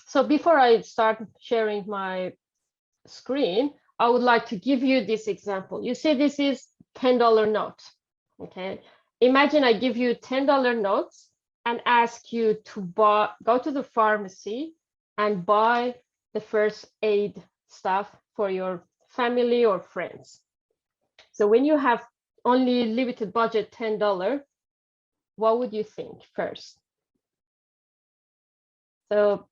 So before I start sharing my screen, I would like to give you this example. You see, this is $10 note. Okay, imagine I give you $10 notes and ask you to go to the pharmacy and buy the first aid stuff for your family or friends. So when you have only limited budget $10, what would you think first? So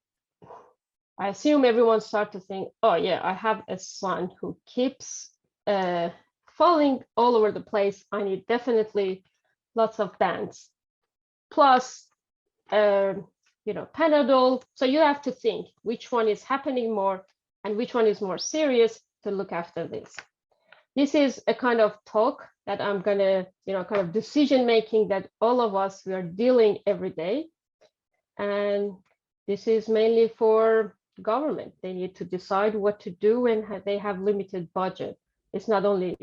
I assume everyone starts to think, oh yeah, I have a son who keeps falling all over the place. I need definitely lots of bands, plus Panadol. So you have to think which one is happening more and which one is more serious to look after this. This is a kind of talk that I'm gonna, kind of decision making that all of us, we are dealing every day. And this is mainly for government. They need to decide what to do when they have limited budget. It's not only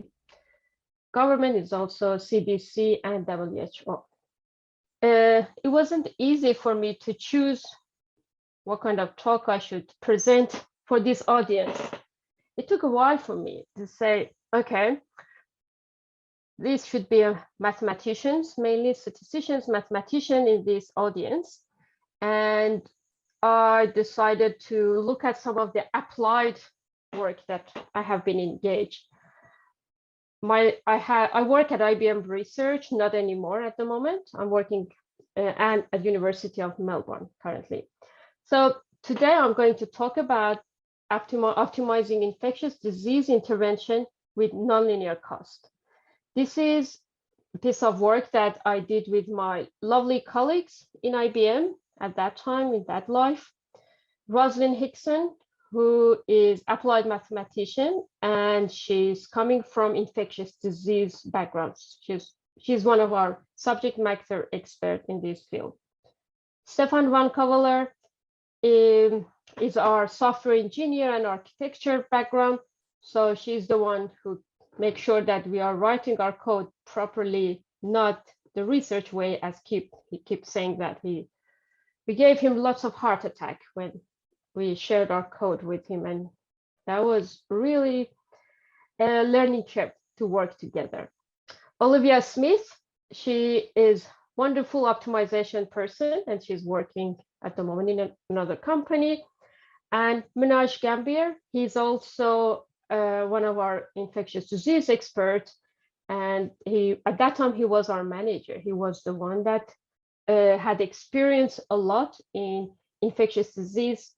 government, it's also CDC and WHO. It wasn't easy for me to choose what kind of talk I should present for this audience. It took a while for me to say, okay, this should be mathematicians, mainly statisticians, mathematicians in this audience. And I decided to look at some of the applied work that I have been engaged. I work at IBM Research, not anymore at the moment. I'm working at University of Melbourne currently. So today I'm going to talk about optimizing infectious disease intervention with nonlinear cost. This is a piece of work that I did with my lovely colleagues in IBM at that time, in that life. Rosalind Hickson, who is applied mathematician, and she's coming from infectious disease backgrounds. She's one of our subject matter experts in this field. Stefan van Kavaler is our software engineer and architecture background. So she's the one who makes sure that we are writing our code properly, not the research way, as he keeps saying that we gave him lots of heart attack when we shared our code with him, and that was really a learning curve to work together. Olivia Smith, she is wonderful optimization person, and she's working at the moment in another company. And Minaj Gambier, he's also one of our infectious disease experts, and at that time he was our manager. He was the one that had experienced a lot in infectious disease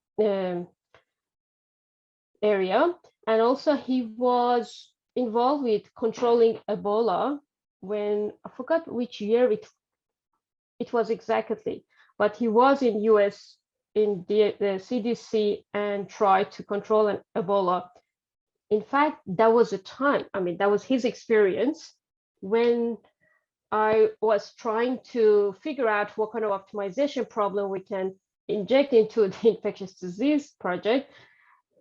area, and also he was involved with controlling Ebola when I forgot which year it was exactly, but he was in US in the CDC and tried to control an Ebola. In fact, that was a time, that was his experience when I was trying to figure out what kind of optimization problem we can inject into the infectious disease project.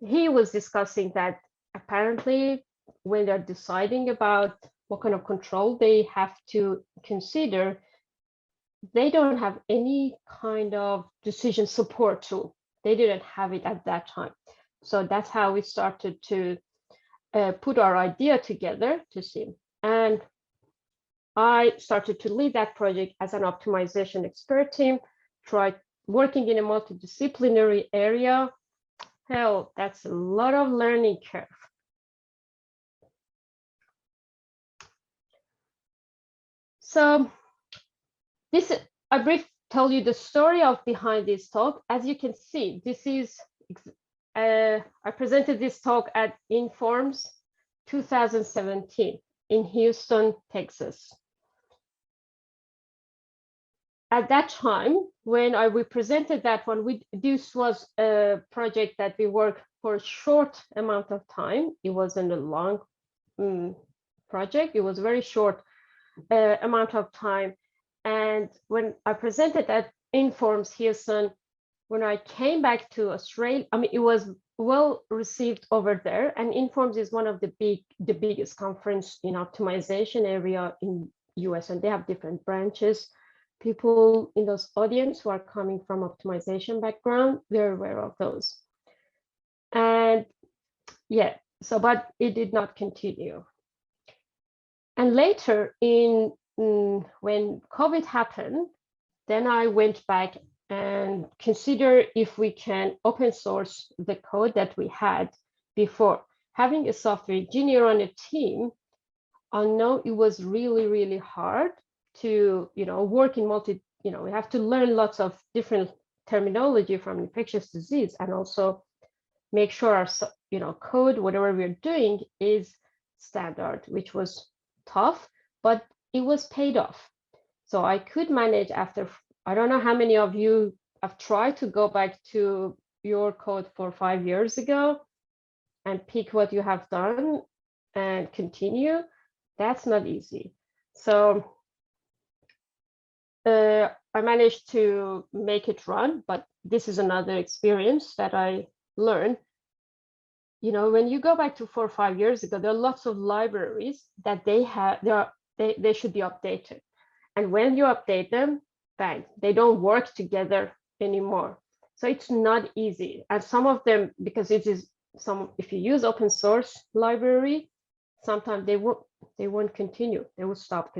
He was discussing that apparently when they're deciding about what kind of control they have to consider, they don't have any kind of decision support tool. They didn't have it at that time. So that's how we started to put our idea together to see. And I started to lead that project as an optimization expert team, tried working in a multidisciplinary area. Hell, that's a lot of learning curve. So I briefly tell you the story of behind this talk. As you can see, this is, I presented this talk at Informs 2017 in Houston, Texas. At that time, when we presented that one, this was a project that we worked for a short amount of time. It wasn't a long project. It was a very short amount of time. And when I presented at Informs Houston, when I came back to Australia, it was well received over there. And Informs is one of the biggest conference in optimization area in US, and they have different branches. people in those audience who are coming from optimization background, they're aware of those. And yeah, so, but it did not continue. And later when COVID happened, then I went back and consider if we can open source the code that we had before. Having a software engineer on a team, I know it was really, really hard to, work in we have to learn lots of different terminology from infectious disease, and also make sure our, code, whatever we're doing, is standard, which was tough, but it was paid off. So I could manage after, I don't know how many of you have tried to go back to your code 4 or 5 years ago and pick what you have done and continue. That's not easy. So I managed to make it run, but this is another experience that I learned. When you go back to 4 or 5 years ago, there are lots of libraries that they should be updated. And when you update them, bang, they don't work together anymore. So it's not easy. And some of them, because if you use open source library, sometimes they won't continue. They will stop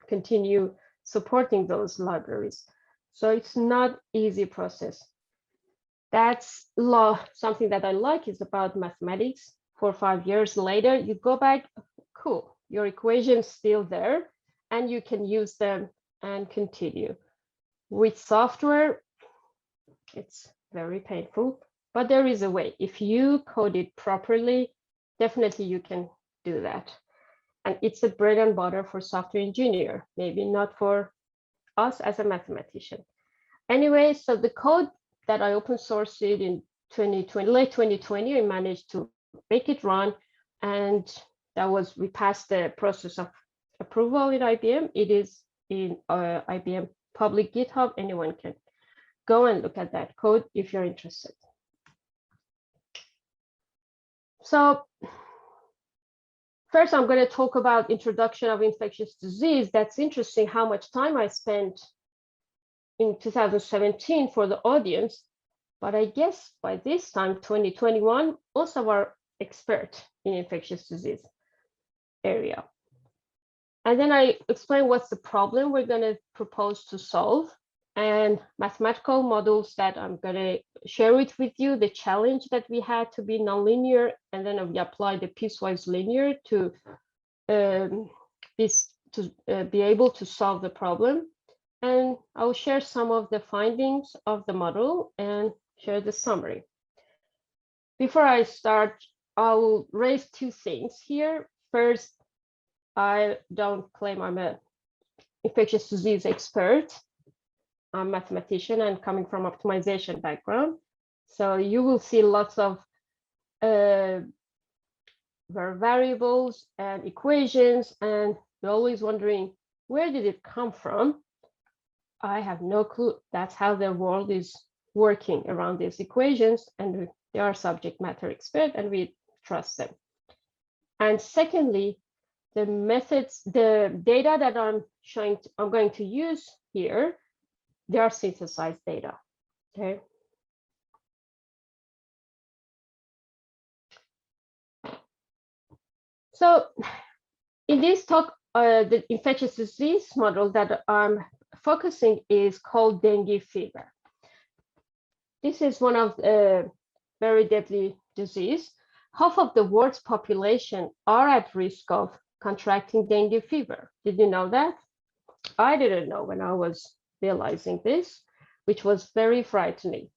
continue supporting those libraries. So it's not easy process. That's something that I like is about mathematics. 4 or 5 years later, you go back, cool, your equation's still there, and you can use them and continue. With software, it's very painful, but there is a way. If you code it properly, definitely you can do that. And it's a bread and butter for software engineer, maybe not for us as a mathematician. Anyway, so the code that I open sourced it in late 2020, I managed to make it run, and we passed the process of approval in IBM. It is in IBM public GitHub. Anyone can go and look at that code if you're interested. So first, I'm going to talk about introduction of infectious disease. That's interesting how much time I spent in 2017 for the audience, but I guess by this time, 2021, most of our experts in infectious disease area. And then I explain what's the problem we're going to propose to solve, and mathematical models that I'm going to share with you, the challenge that we had to be nonlinear, and then we apply the piecewise linear to be able to solve the problem. And I'll share some of the findings of the model and share the summary. Before I start, I'll raise 2 things here. First, I don't claim I'm an infectious disease expert. I'm a mathematician and coming from optimization background. So you will see lots of variables and equations, and you're always wondering, where did it come from? I have no clue. That's how the world is working around these equations, and they are subject matter expert, and we trust them. And secondly, the methods, the data that I'm going to use here, they are synthesized data. Okay. So in this talk, the infectious disease model that I'm focusing is called dengue fever. This is one of the very deadly disease. Half of the world's population are at risk of contracting dengue fever. Did you know that? I didn't know when I was realizing this, which was very frightening.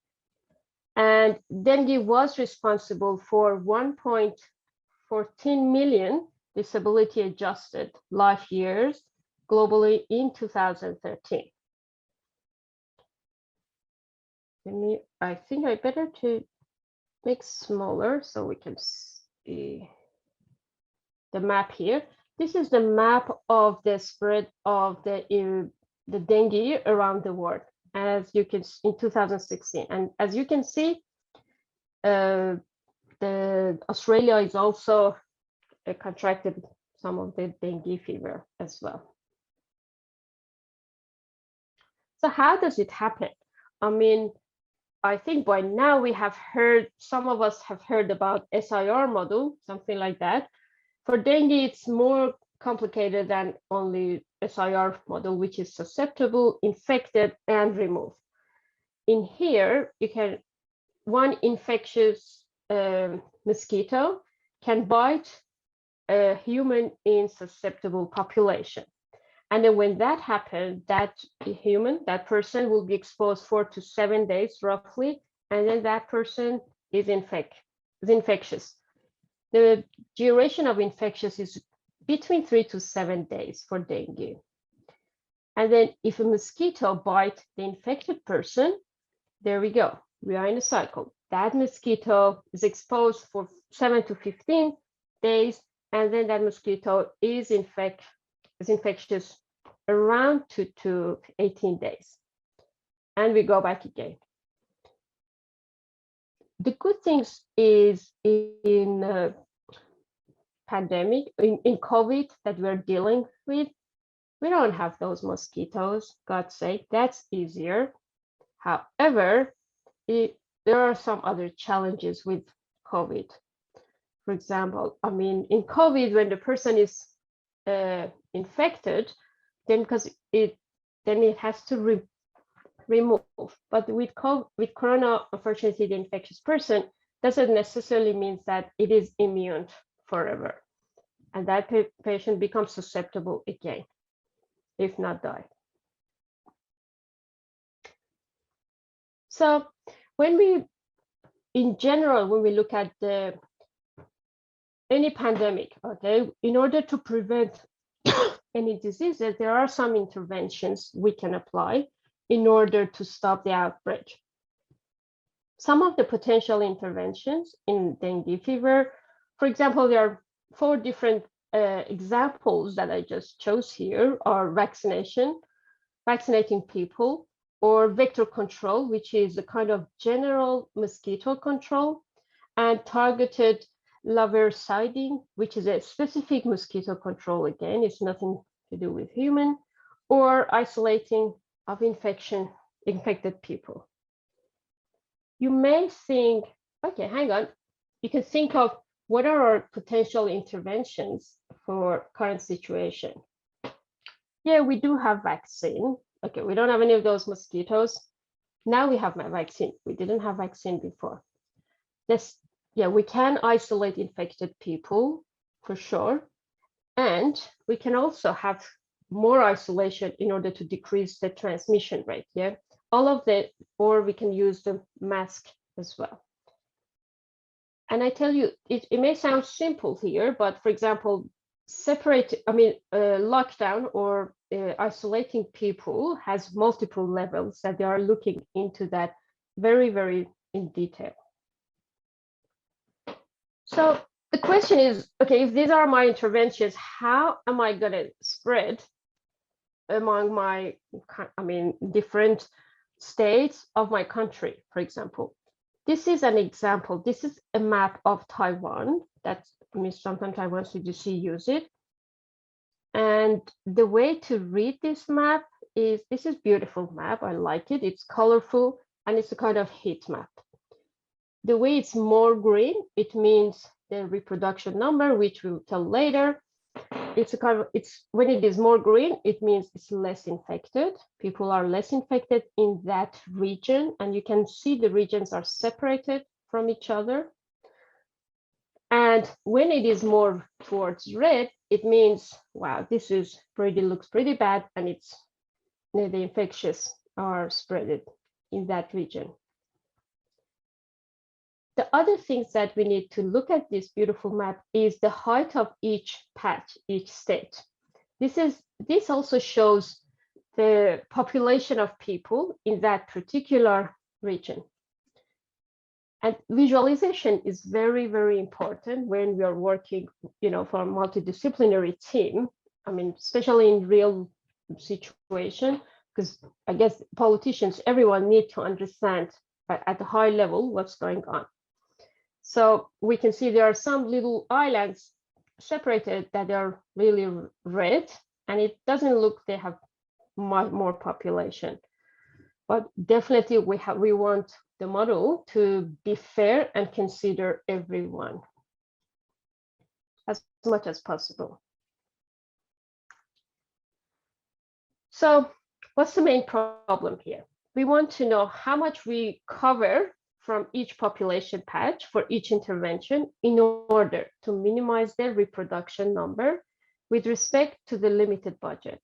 And dengue was responsible for 1.14 million disability adjusted life years globally in 2013. I think I better to make smaller so we can see the map here. This is the map of the spread of the dengue around the world, as you can in 2016. And as you can see, Australia is also contracted some of the dengue fever as well. So how does it happen? I mean, I think by now we have heard, some of us have heard about SIR model, something like that. For dengue, it's more complicated than only SIR model, which is susceptible, infected, and removed. In here, you can, one infectious mosquito can bite a human in susceptible population. And then when that happens, that human, that person will be exposed 4 to 7 days roughly, and then that person is infectious. The duration of infectious is between 3 to 7 days for dengue. And then if a mosquito bites the infected person, there we go. We are in a cycle. That mosquito is exposed for 7 to 15 days, and then that mosquito is infectious around 2 to 18 days. And we go back again. The good things is in pandemic, in COVID that we're dealing with, we don't have those mosquitoes, God's sake, that's easier. However, there are some other challenges with COVID. For example, I mean, in COVID, when the person is infected, then it has to remove. But with corona, unfortunately, the infectious person doesn't necessarily mean that it is immune forever, and that patient becomes susceptible again, if not die. So in general, when we look at any pandemic, okay, in order to prevent any diseases, there are some interventions we can apply in order to stop the outbreak. Some of the potential interventions in dengue fever, for example, there are 4 different examples that I just chose here, are vaccinating people, or vector control, which is a kind of general mosquito control, and targeted larviciding, which is a specific mosquito control. Again, it's nothing to do with human, or isolating of infected people. You may think, okay, hang on. You can think of what are our potential interventions for current situation. Yeah, we do have vaccine. Okay, we don't have any of those mosquitoes. Now we have my vaccine. We didn't have vaccine before. Yeah, we can isolate infected people for sure. And we can also have more isolation in order to decrease the transmission rate. Yeah, all of that, or we can use the mask as well. And I tell you, it may sound simple here, but for example, lockdown or isolating people has multiple levels that they are looking into that very, very in detail. So the question is, okay, if these are my interventions, how am I going to spread among my, different states of my country, for example? This is an example. This is a map of Taiwan. That's, sometimes Taiwan CDC use it. And the way to read this map is, this is beautiful map. I like it. It's colorful and it's a kind of heat map. The way it's more green, it means the reproduction number, which we'll tell later. When it is more green, it means it's less infected. People are less infected in that region, and you can see the regions are separated from each other. And when it is more towards red, it means, wow, this is looks pretty bad, and the infectious are spread in that region. The other things that we need to look at this beautiful map is the height of each patch, each state. This also shows the population of people in that particular region. And visualization is very, very important when we are working, for a multidisciplinary team. Especially in real situation, because I guess politicians, everyone need to understand at a high level what's going on. So we can see there are some little islands separated that are really red, and it doesn't look they have more population. but definitely we want the model to be fair and consider everyone as much as possible. So what's the main problem here? We want to know how much we cover from each population patch for each intervention in order to minimize their reproduction number with respect to the limited budget.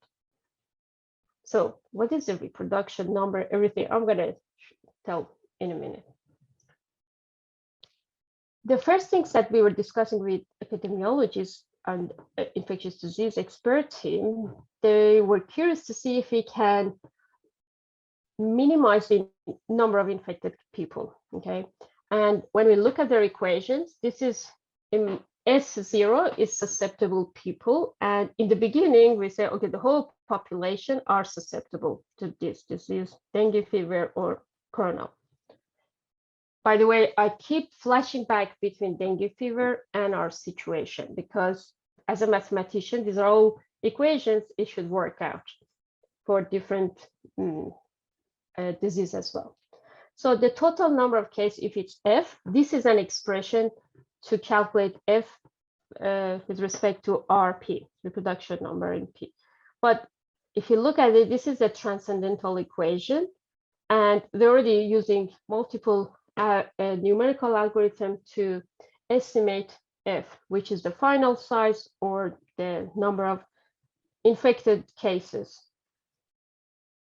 So what is the reproduction number? Everything I'm going to tell in a minute. The first things that we were discussing with epidemiologists and infectious disease expert team, they were curious to see if we can minimize the number of infected people, okay? And when we look at their equations, this is in S0 is susceptible people. And in the beginning, we say, okay, the whole population are susceptible to this disease, dengue fever or corona. By the way, I keep flashing back between dengue fever and our situation, because as a mathematician, these are all equations, it should work out for different disease as well. So the total number of cases, if it's F, this is an expression to calculate F with respect to RP, reproduction number in P. But if you look at it, this is a transcendental equation, and they're already using multiple numerical algorithm to estimate F, which is the final size or the number of infected cases.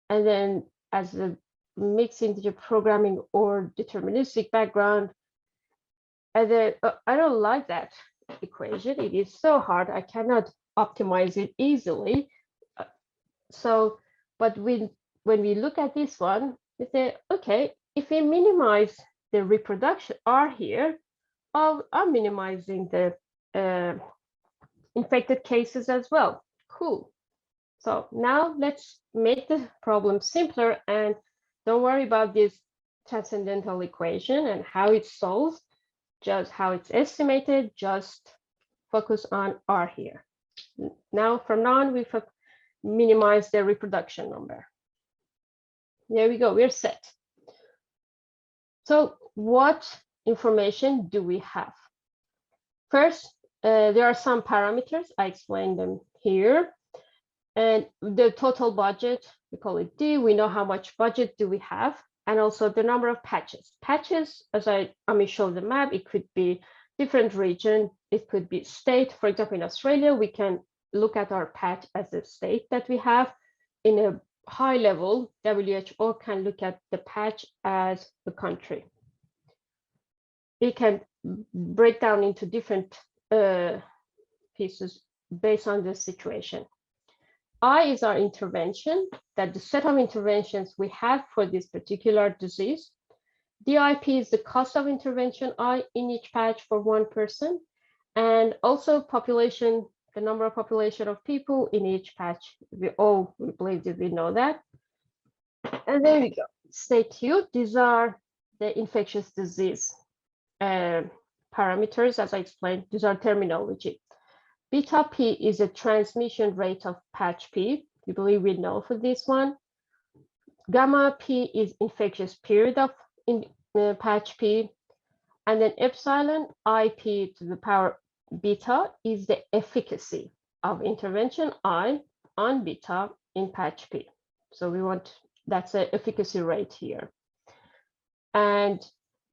And then as a mixed integer programming or deterministic background, and then I don't like that equation. It is so hard. I cannot optimize it easily. So, but when we look at this one, we say, okay, if we minimize the reproduction R here, I'm minimizing the infected cases as well. Cool. So now let's make the problem simpler and don't worry about this transcendental equation and how it's solved, just how it's estimated, just focus on R here. Now, from now on, we minimize the reproduction number. There we go, we're set. So what information do we have? First, there are some parameters. I explained them here. And the total budget, we call it D. We know how much budget do we have, and also the number of patches. Patches, as I may show the map, it could be different region. It could be state. For example, in Australia, we can look at our patch as a state that we have. In a high level, WHO can look at the patch as a country. It can break down into different pieces based on the situation. I is our intervention, that the set of interventions we have for this particular disease. DIP is the cost of intervention I in each patch for one person, and also population, the number of population of people in each patch. We believe that we know that. And there we go. State Q, these are the infectious disease parameters, as I explained. These are terminology. Beta P is a transmission rate of patch P. We believe we know for this one. Gamma P is infectious period of patch P. And then epsilon IP to the power beta is the efficacy of intervention I on beta in patch P. So we want, that's the efficacy rate here. And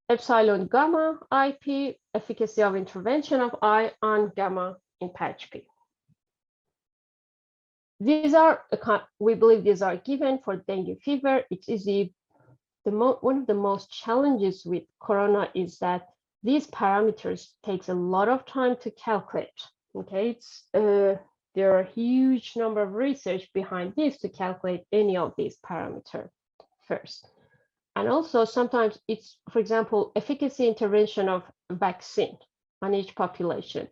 epsilon gamma IP, efficacy of intervention of I on gamma in patch P. These are, we believe these are given for dengue fever. It's easy. One of the most challenges with corona is that these parameters takes a lot of time to calculate. Okay, it's there are a huge number of research behind this to calculate any of these parameters first. And also sometimes it's, for example, efficacy intervention of vaccine on each population.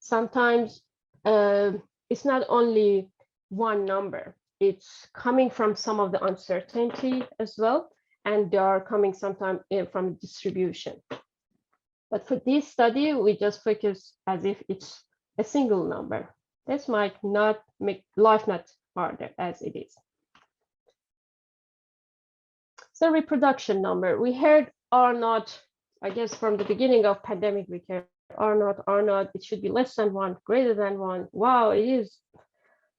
Sometimes it's not only one number, it's coming from some of the uncertainty as well, and they are coming sometimes from distribution. But for this study, we just focus as if it's a single number. This might not make life not harder as it is. the reproduction number. We heard R naught, I guess from the beginning of pandemic, we heard R naught, it should be less than 1, greater than 1. Wow, it is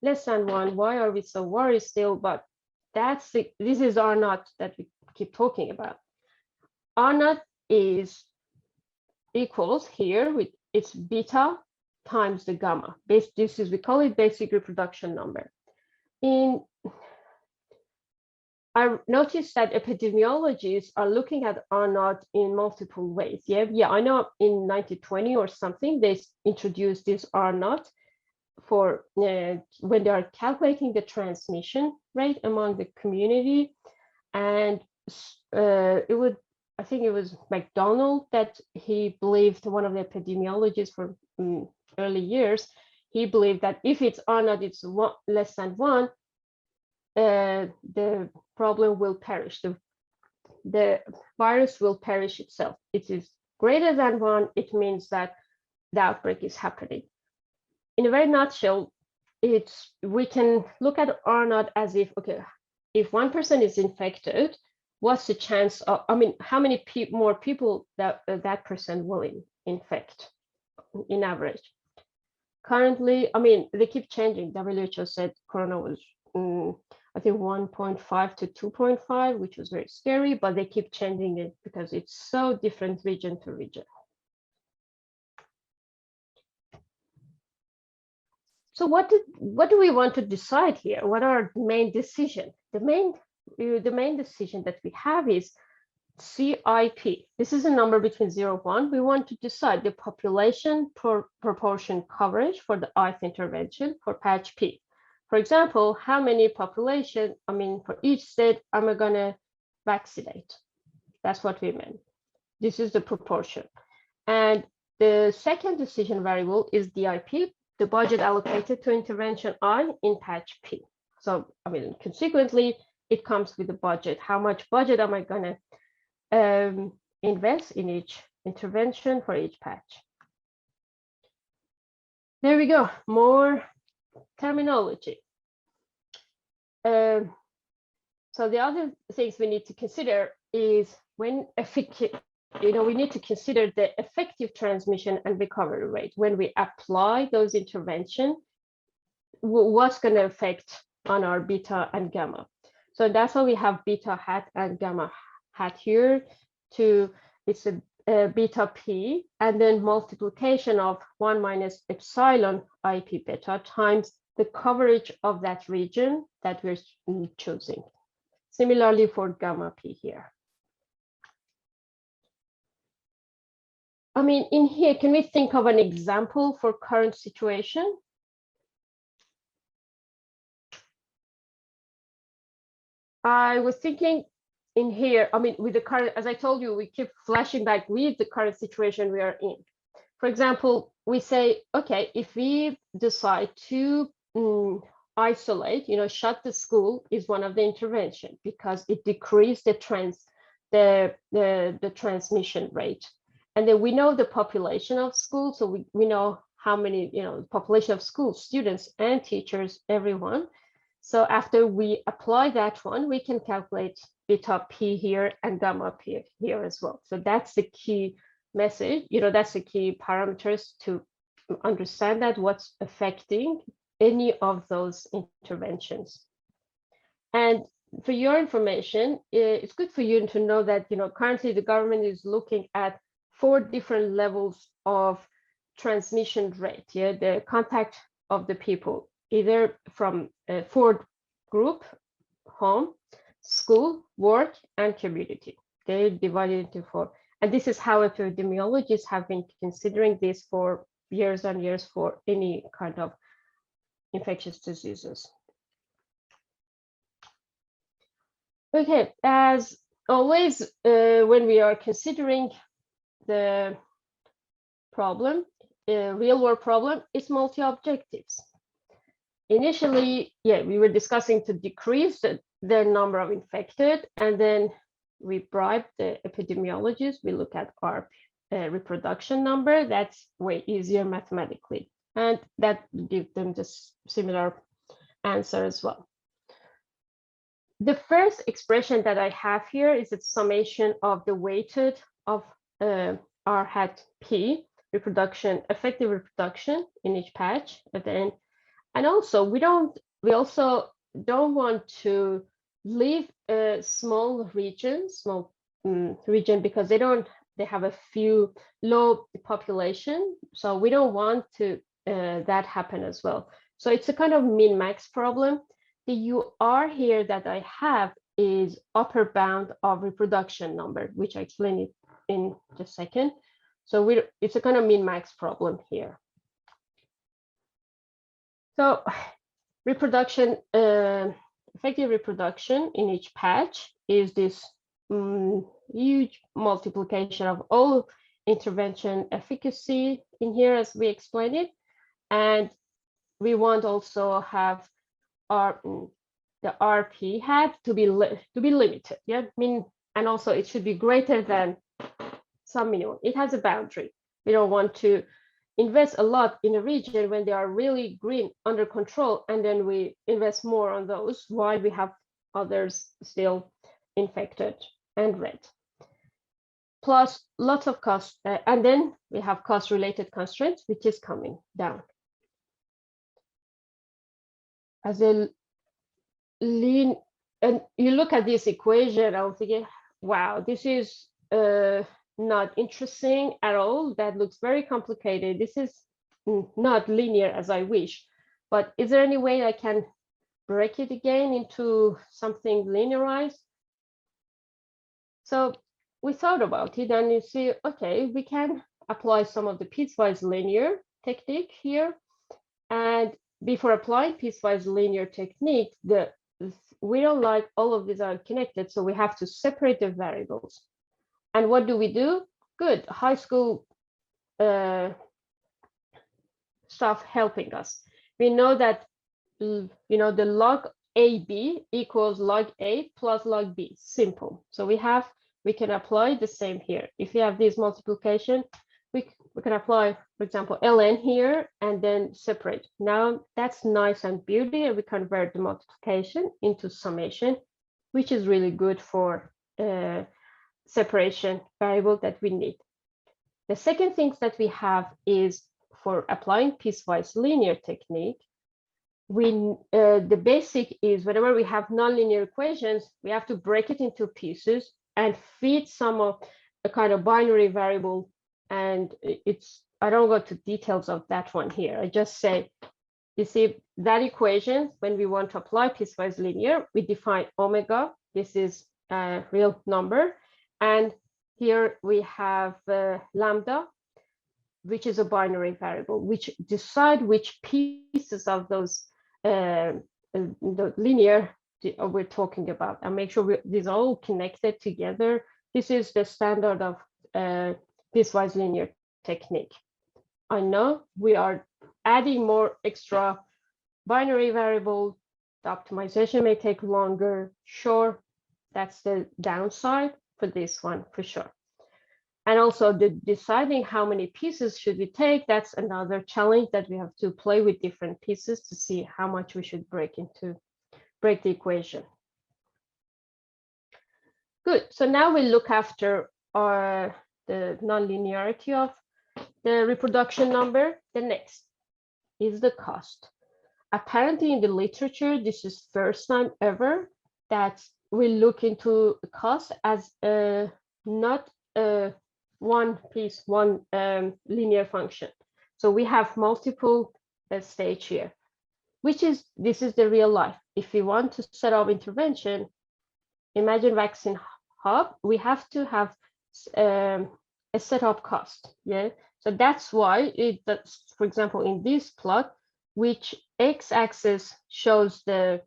less than 1. Why are we so worried still? But this is R naught that we keep talking about. R naught is equals here with its beta times the gamma. We call it basic reproduction number. I noticed that epidemiologists are looking at R naught in multiple ways. Yeah, I know in 1920 or something, they introduced this R naught for when they are calculating the transmission rate among the community. And I think it was McDonald that he believed, one of the epidemiologists for early years, he believed that if it's R naught, it's less than 1, the problem will perish. The virus will perish itself. It is greater than 1, it means that the outbreak is happening. In a very nutshell, we can look at R naught as if, okay, if one person is infected, what's the chance of, how many more people that person will infect in average? Currently, they keep changing. WHO said corona was, I think 1.5 to 2.5, which was very scary, but they keep changing it because it's so different region to region. So what do we want to decide here? What are the main decision? The main decision that we have is CIP. This is a number between 0 and 1. We want to decide the population proportion coverage for the ith intervention for patch P. For example, how many population, for each state am I gonna vaccinate? That's what we meant. This is the proportion. And the second decision variable is DIP, the budget allocated to intervention I in patch P. So, consequently, it comes with the budget. How much budget am I gonna invest in each intervention for each patch? There we go, more terminology. So the other things we need to consider is when we need to consider the effective transmission and recovery rate. When we apply those interventions, what's going to affect on our beta and gamma? So that's why we have beta hat and gamma hat here. It's a beta P, and then multiplication of 1 minus epsilon IP beta times the coverage of that region that we're choosing. Similarly for gamma P here. In here, can we think of an example for current situation? I was thinking in here, with the current, as I told you, we keep flashing back with the current situation we are in. For example, we say, okay, if we decide to isolate, shut the school is one of the intervention because it decreased the transmission rate. And then we know the population of schools, so we know how many, population of schools, students and teachers, everyone. So after we apply that one, we can calculate beta P here and gamma P here as well. So that's the key message, that's the key parameters to understand that what's affecting any of those interventions. And for your information, it's good for you to know that, currently the government is looking at 4 different levels of transmission rate, the contact of the people, either from 4 group, home, school, work, and community. They're divided into 4. And this is how epidemiologists have been considering this for years and years for any kind of infectious diseases. Okay, as always, when we are considering the problem, real world problem, is multi-objectives. Initially, we were discussing to decrease the number of infected, and then we bribe the epidemiologists. We look at our reproduction number. That's way easier mathematically, and that gives them just similar answer as well. the first expression that I have here is a summation of the weighted of R hat P, reproduction, effective reproduction in each patch at the end. And also we also don't want to leave a small region because they have a few low population. So we don't want to that happen as well. So it's a kind of min-max problem. The UR here that I have is upper bound of reproduction number, which I explain it in just a second. So it's a kind of min-max problem here. So reproduction, effective reproduction in each patch is this huge multiplication of all intervention efficacy in here, as we explained it. And we want also have the RP hat to be limited. Yeah, and also it should be greater than some minimum. It has a boundary. We don't want to invest a lot in a region when they are really green under control, and then we invest more on those while we have others still infected and red. Plus lots of cost, and then we have cost-related constraints, which is coming down. As a lean, and you look at this equation, I'm thinking, wow, this is not interesting at all. That looks very complicated. This is not linear as I wish. But is there any way I can break it again into something linearized? So we thought about it, and you see, okay, we can apply some of the piecewise linear technique here. And before applying piecewise linear technique, we don't like all of these are connected, so we have to separate the variables. And what do? Good, high school stuff helping us. We know that the log AB equals log A plus log B, simple. So we can apply the same here. If we have this multiplication, we can apply, for example, ln here and then separate. Now that's nice and beauty, and we convert the multiplication into summation, which is really good for separation variable that we need. The second thing that we have is for applying piecewise linear technique, the basic is whenever we have nonlinear equations, we have to break it into pieces and feed some of a kind of binary variable. And I don't go to details of that one here. I just say, you see that equation, when we want to apply piecewise linear, we define omega. This is a real number. And here we have lambda, which is a binary variable, which decide which pieces of those the linear we're talking about, and make sure these are all connected together. This is the standard of piecewise linear technique. I know we are adding more extra binary variable. The optimization may take longer. Sure, that's the downside for this one for sure. And also deciding how many pieces should we take, that's another challenge that we have to play with different pieces to see how much we should break the equation. Good, so now we look after the nonlinearity of the reproduction number. The next is the cost. Apparently in the literature, this is first time ever that we look into cost as not one piece, one linear function. So we have multiple stage here, this is the real life. If we want to set up intervention, imagine vaccine hub, we have to have a setup cost. Yeah, so that's why for example, in this plot, which x-axis shows the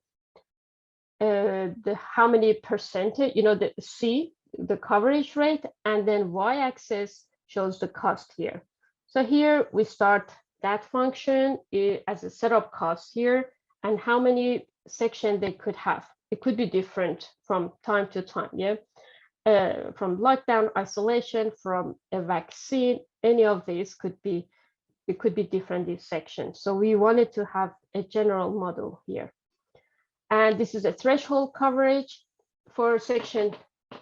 how many percentage, the C, the coverage rate, and then y-axis shows the cost here. So here we start that function as a setup cost here, and how many sections they could have. It could be different from time to time, yeah. From lockdown, isolation, from a vaccine, any of these could be different, these sections. So we wanted to have a general model here. And this is a threshold coverage for section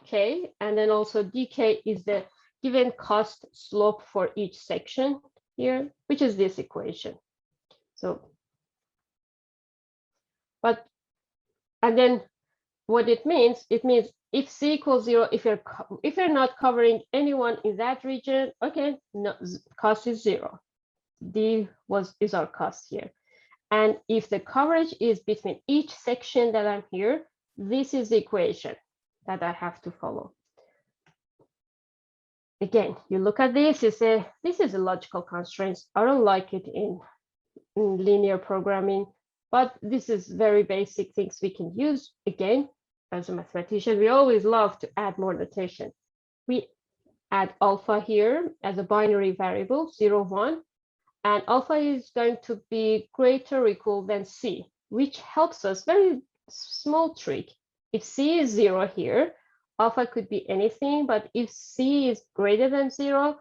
K. And then also dk is the given cost slope for each section here, which is this equation. So, and then what it means if C equals 0, if you're not covering anyone in that region, okay, no, cost is 0. D is our cost here. And if the coverage is between each section that I'm here, this is the equation that I have to follow. Again, you look at this, you say, this is a logical constraint. I don't like it in linear programming, but this is very basic things we can use. Again, as a mathematician, we always love to add more notation. We add alpha here as a binary variable, 0, 1, and alpha is going to be greater or equal than C, which helps us, very small trick. If C is 0 here, alpha could be anything, but if C is greater than 0,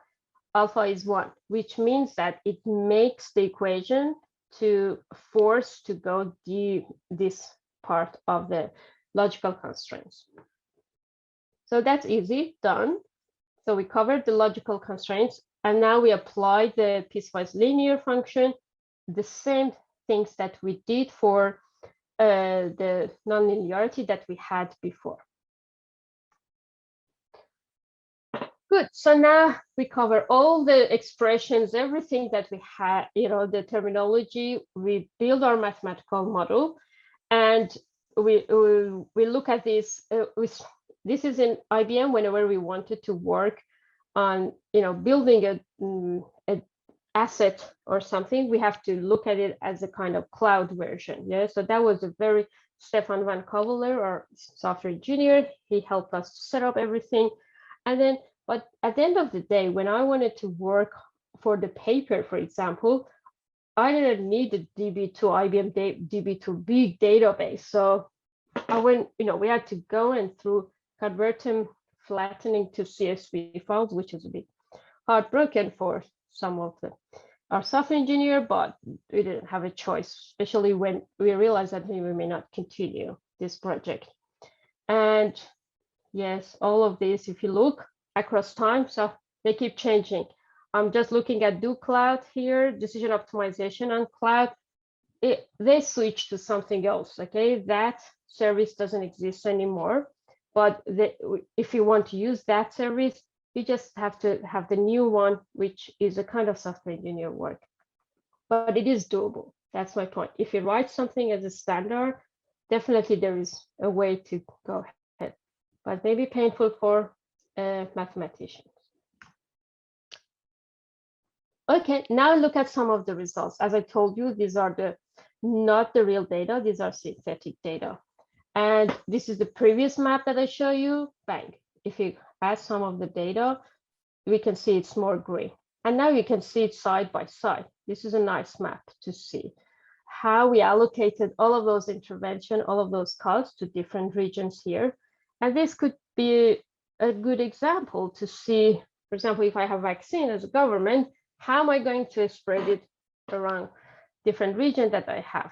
alpha is 1, which means that it makes the equation to force to go this part of the logical constraints. So that's easy, done. So we covered the logical constraints, and now we apply the piecewise linear function, the same things that we did for the nonlinearity that we had before. Good. So now we cover all the expressions, everything that we had, the terminology. We build our mathematical model, and we look at this. This is in IBM. Whenever we wanted to work on, building a asset or something, we have to look at it as a kind of cloud version. Yeah. So that was a very Stefan van Kovelaar, our software engineer. He helped us to set up everything, and then. But at the end of the day, when I wanted to work for the paper, for example, I didn't need the DB2 IBM DB2 big database. So I went, we had to go and convert them, flattening to CSV files, which is a bit heartbroken for some of our software engineer, but we didn't have a choice, especially when we realized that we may not continue this project. And yes, all of this, if you look across time, so they keep changing. I'm just looking at do cloud here, decision optimization on cloud. They switch to something else, okay? That service doesn't exist anymore, but if you want to use that service, you just have to have the new one, which is a kind of software engineer work. But it is doable, that's my point. If you write something as a standard, definitely there is a way to go ahead, but maybe painful for mathematicians. Okay, now look at some of the results. As I told you, these are not the real data, these are synthetic data. And this is the previous map that I show you. Bang. If you add some of the data, we can see it's more gray. And now you can see it side by side. This is a nice map to see how we allocated all of those intervention, all of those costs to different regions here. And this could be a good example to see, for example, if I have vaccine as a government, how am I going to spread it around different regions that I have?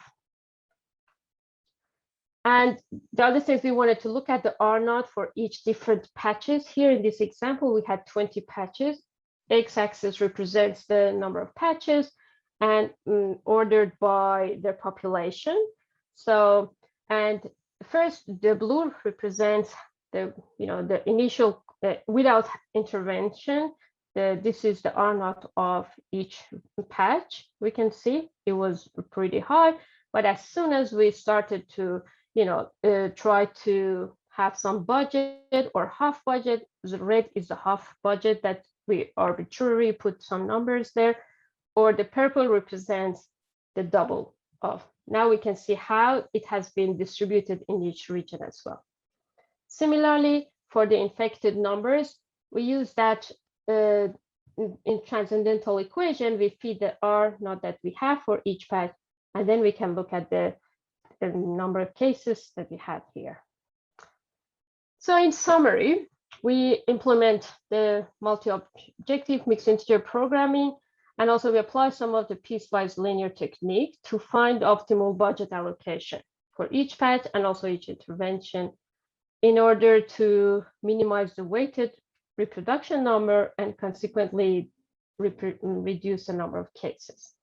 And the other things we wanted to look at the R0 for each different patches. Here in this example, we had 20 patches. X-axis represents the number of patches and ordered by their population. So, and first the blue represents the initial without intervention. This is the R0 of each patch. We can see it was pretty high, but as soon as we started to try to have some budget or half budget, the red is the half budget that we arbitrarily put some numbers there, or the purple represents the double of. Now we can see how it has been distributed in each region as well. Similarly, for the infected numbers, we use that in transcendental equation, we feed the R0 that we have for each patch, and then we can look at the number of cases that we have here. So in summary, we implement the multi-objective mixed integer programming, and also we apply some of the piecewise linear technique to find optimal budget allocation. for each patch and also each intervention in order to minimize the weighted reproduction number and consequently reduce the number of cases.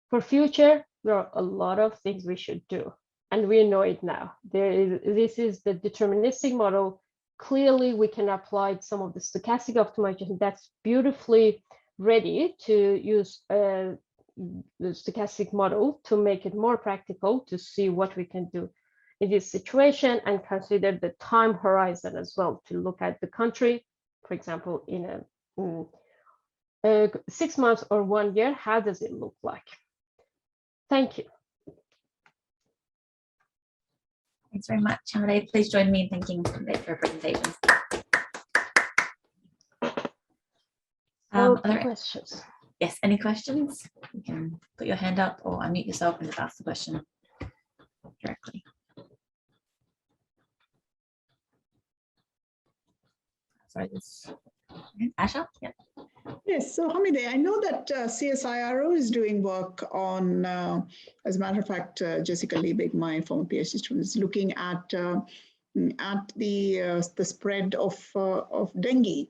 For future, there are a lot of things we should do, and we know it now. This is the deterministic model. Clearly, we can apply some of the stochastic optimization that's beautifully ready to use the stochastic model to make it more practical to see what we can do in this situation and consider the time horizon as well to look at the country, for example, in a 6 months or 1 year, how does it look like? Thank you. Thanks very much, Hamideh. Please join me in thanking Hamideh for her presentation. Are there questions? Yes, any questions? You can put your hand up or unmute yourself and just ask the question directly. Sorry, this Asha? Yeah. Yes, so Hamideh, I know that CSIRO is doing work on, as a matter of fact, Jessica Liebig, my former PhD student, is looking at the spread of dengue,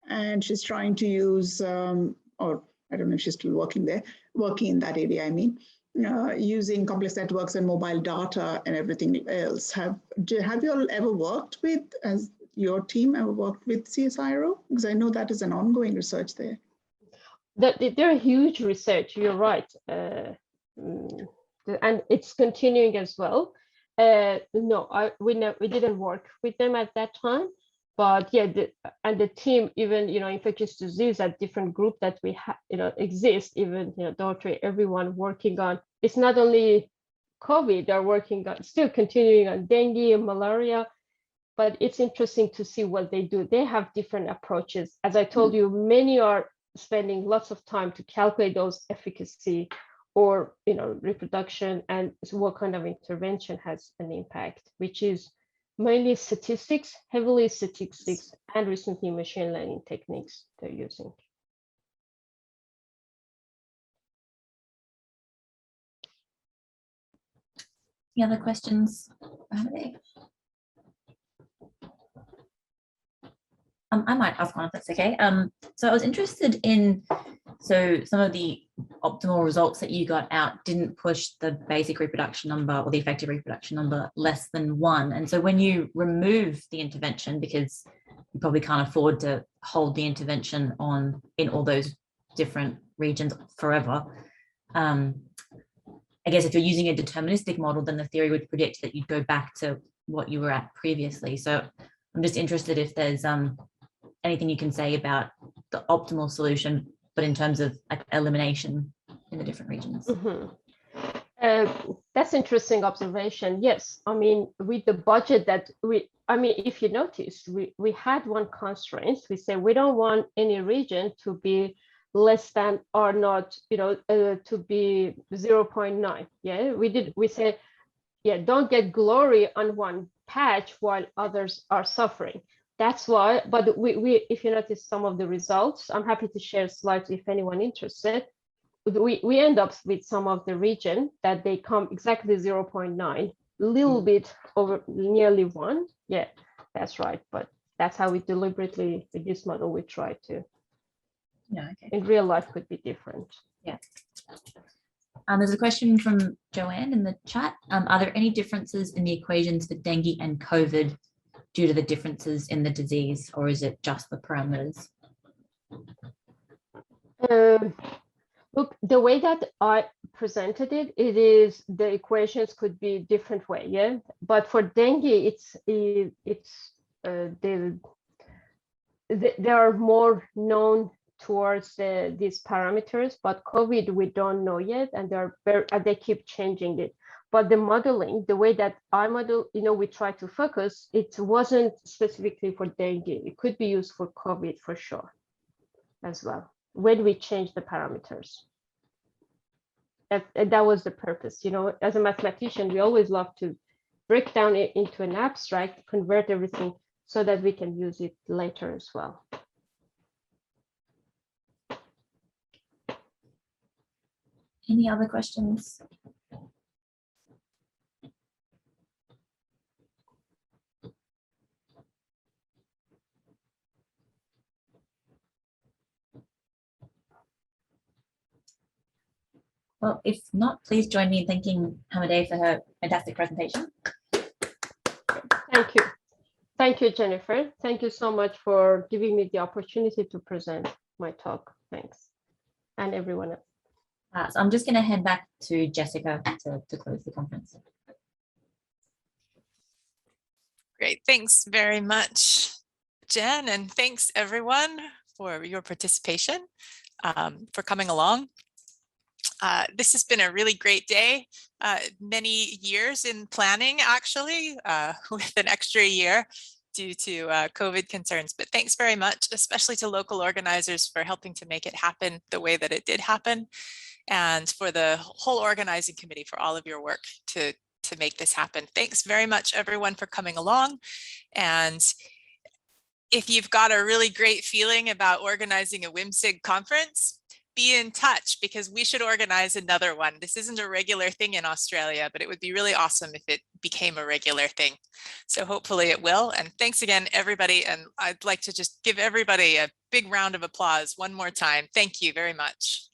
and she's trying to use, or I don't know if she's still working in that area. I mean, using complex networks and mobile data and everything else. Have you all ever worked with, as your team ever worked with CSIRO? Because I know that is an ongoing research there. They're huge research, you're right. And it's continuing as well. No, we didn't work with them at that time. But yeah, the team, even, infectious disease at different group that we have, exist, even, Dr. everyone working on, it's not only COVID, they're working on, still continuing on dengue and malaria, but it's interesting to see what they do. They have different approaches. As I told you, many are spending lots of time to calculate those efficacy or, reproduction and what kind of intervention has an impact, which is mainly statistics, heavily statistics, and recently machine learning techniques they're using. Any other questions? I might ask one if that's okay. So I was interested in, so some of the optimal results that you got out didn't push the basic reproduction number or the effective reproduction number less than 1. And so when you remove the intervention, because you probably can't afford to hold the intervention on in all those different regions forever, I guess if you're using a deterministic model, then the theory would predict that you'd go back to what you were at previously. So I'm just interested if there's anything you can say about the optimal solution, but in terms of like elimination in the different regions. Mm-hmm. That's interesting observation. Yes, I mean, with the budget that if you notice, we had one constraint. We say we don't want any region to be less than or not, to be 0.9. Yeah, we said, yeah, don't get glory on one patch while others are suffering. That's why, but we if you notice some of the results, I'm happy to share slides if anyone interested. We end up with some of the region that they come exactly 0.9, a little bit over nearly 1. Yeah, that's right. But that's how we deliberately, with this model, we try to. Yeah, okay. In real life could be different. Yeah. There's a question from Joanne in the chat. Are there any differences in the equations for dengue and COVID due to the differences in the disease, or is it just the parameters? Look, the way that I presented it, it is the equations could be different way, yeah. But for dengue, there are more known towards these parameters, but COVID we don't know yet, and they keep changing it. But the modeling, the way that I model, we try to focus, it wasn't specifically for dengue. It could be used for COVID for sure as well, when we change the parameters. That was the purpose. As a mathematician, we always love to break down it into an abstract, convert everything so that we can use it later as well. Any other questions? Well, if not, please join me in thanking Hamideh for her fantastic presentation. Thank you. Thank you, Jennifer. Thank you so much for giving me the opportunity to present my talk. Thanks. And everyone else. So I'm just going to head back to Jessica to close the conference. Great, thanks very much, Jen, and thanks everyone for your participation, for coming along. This has been a really great day, many years in planning actually, with an extra year due to COVID concerns, but thanks very much, especially to local organizers for helping to make it happen the way that it did happen, and for the whole organizing committee for all of your work to make this happen. Thanks very much everyone for coming along. And if you've got a really great feeling about organizing a WIMSIG conference, be in touch because we should organize another one. This isn't a regular thing in Australia, but it would be really awesome if it became a regular thing. So hopefully it will. And thanks again, everybody. And I'd like to just give everybody a big round of applause one more time. Thank you very much.